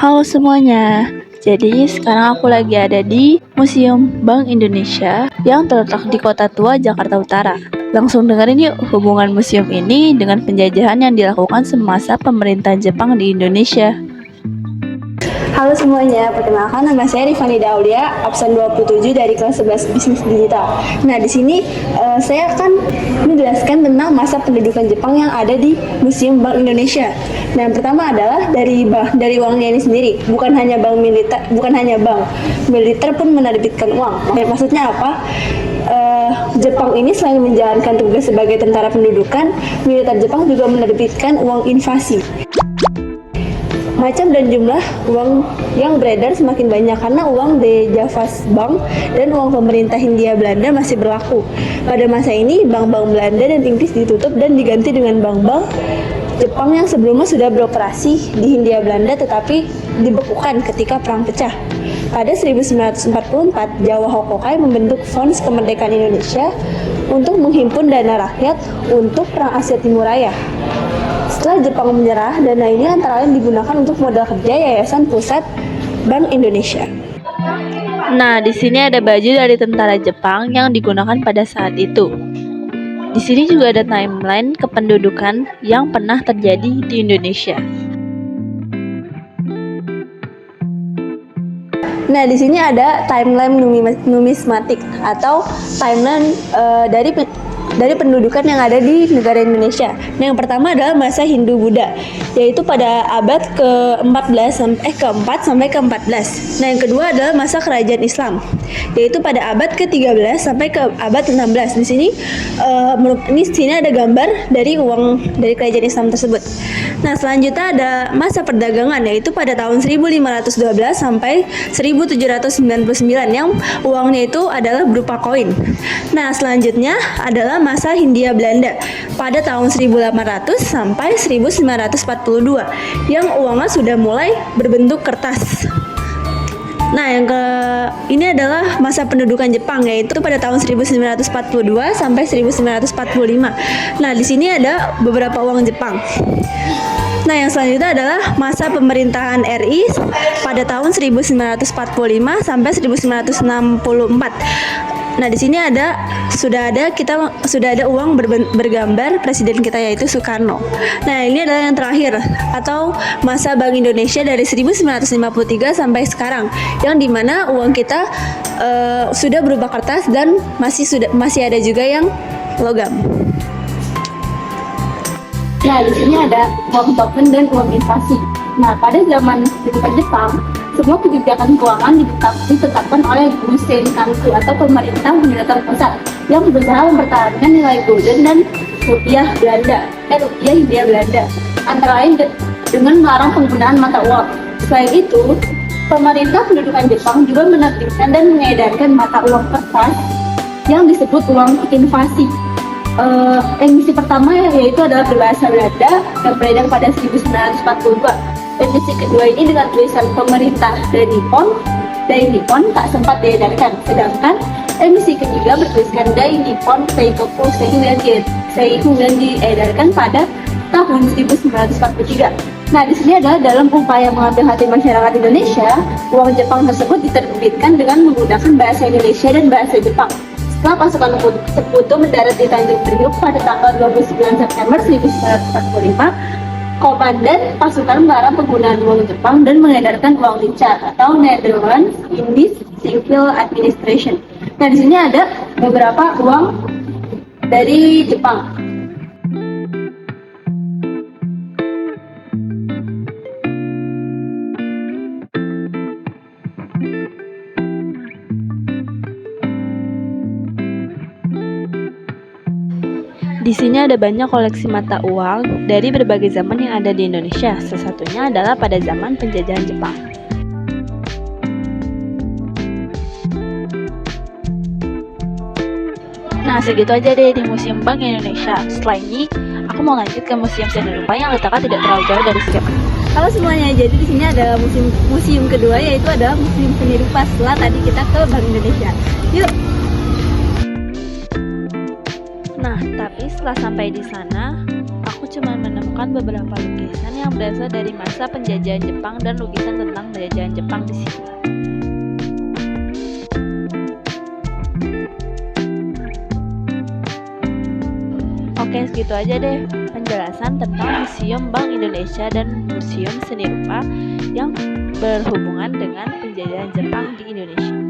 Halo semuanya, jadi sekarang aku lagi ada di Museum Bank Indonesia yang terletak di Kota Tua, Jakarta Utara. Langsung dengerin yuk hubungan museum ini dengan penjajahan yang dilakukan semasa pemerintahan Jepang di Indonesia. Halo semuanya, perkenalkan nama saya Rifani Daulia, absen 27 dari kelas 11 Bisnis Digital. Nah, di sini saya akan menjelaskan tentang masa pendudukan Jepang yang ada di Museum Bank Indonesia. Nah, yang pertama adalah dari uangnya ini sendiri, bukan hanya bank militer pun menerbitkan uang. Maksudnya apa? Jepang ini selain menjalankan tugas sebagai tentara pendudukan, militer Jepang juga menerbitkan uang invasi. Macam dan jumlah uang yang beredar semakin banyak karena uang De Javas Bank dan uang pemerintah Hindia Belanda masih berlaku. Pada masa ini, bank-bank Belanda dan Inggris ditutup dan diganti dengan bank-bank Jepang yang sebelumnya sudah beroperasi di Hindia Belanda tetapi dibekukan ketika perang pecah. Pada 1944, Jawa Hokokai membentuk Fons Kemerdekaan Indonesia untuk menghimpun dana rakyat untuk Perang Asia Timur Raya. Setelah Jepang menyerah, dana ini antara lain digunakan untuk modal kerja Yayasan Pusat Bank Indonesia. Nah, di sini ada baju dari tentara Jepang yang digunakan pada saat itu. Di sini juga ada timeline kependudukan yang pernah terjadi di Indonesia. Nah, di sini ada timeline numismatik atau timeline dari pendudukan yang ada di negara Indonesia. Nah, yang pertama adalah masa Hindu-Buddha, yaitu pada abad keempat sampai ke-14. Nah, yang kedua adalah masa Kerajaan Islam, yaitu pada abad ke-13 sampai ke abad ke-16. Di sini ada gambar dari uang dari Kerajaan Islam tersebut. Nah, selanjutnya ada masa perdagangan, yaitu pada tahun 1512 sampai 1799 yang uangnya itu adalah berupa koin. Nah, selanjutnya adalah masa Hindia Belanda pada tahun 1800 sampai 1942 yang uangnya sudah mulai berbentuk kertas. Nah, ini adalah masa pendudukan Jepang, yaitu pada tahun 1942 sampai 1945. Nah, di sini ada beberapa uang Jepang. Nah, yang selanjutnya adalah masa pemerintahan RI pada tahun 1945 sampai 1964. Nah, di sini sudah ada uang bergambar presiden kita, yaitu Soekarno. Nah, ini adalah yang terakhir atau masa Bank Indonesia dari 1953 sampai sekarang, yang dimana uang kita sudah berupa kertas dan masih ada juga yang logam. Nah, di sini ada uang token dan uang invasi. Nah, pada zaman pendudukan Jepang, semua kebijakan keuangan ditetapkan oleh Gusen Kansu atau pemerintah militer pusat yang berusaha mempertahankan nilai gulden dan rupiah Hindia Belanda, antara lain dengan melarang penggunaan mata uang. Selain itu, pemerintah pendudukan Jepang juga menerbitkan dan mengedarkan mata uang kertas yang disebut uang invasi. Emisi pertama yaitu adalah berbahasa Belanda yang beredar pada 1942. Emisi kedua ini dengan tulisan pemerintah Dai Nippon tak sempat diedarkan, sedangkan emisi ketiga bertuliskan Dai Nippon Seikoku kemudian diedarkan pada tahun 1943. Nah, di sini adalah dalam upaya mengambil hati masyarakat Indonesia, uang Jepang tersebut diterbitkan dengan menggunakan bahasa Indonesia dan bahasa Jepang. Setelah pasukan Sekutu mendarat di Tanjung Priok pada tanggal 29 September 1945, komandan pasukan melarang penggunaan uang Jepang dan mengedarkan uang NICA atau Netherlands Indies Civil Administration. Nah, di sini ada beberapa uang dari Jepang. Di sini ada banyak koleksi mata uang dari berbagai zaman yang ada di Indonesia. Salah satunya adalah pada zaman penjajahan Jepang. Nah, segitu aja deh di Museum Bank Indonesia. Setelah ini, aku mau lanjut ke Museum Seni Rupa yang letaknya tidak terlalu jauh dari sini. Halo semuanya, jadi di sini ada museum kedua, yaitu adalah Museum Seni Rupa setelah tadi kita ke Bank Indonesia. Yuk. Nah, tapi setelah sampai di sana, aku cuma menemukan beberapa lukisan yang berasal dari masa penjajahan Jepang dan lukisan tentang penjajahan Jepang di sini. Oke, segitu aja deh penjelasan tentang Museum Bank Indonesia dan Museum Seni Rupa yang berhubungan dengan penjajahan Jepang di Indonesia.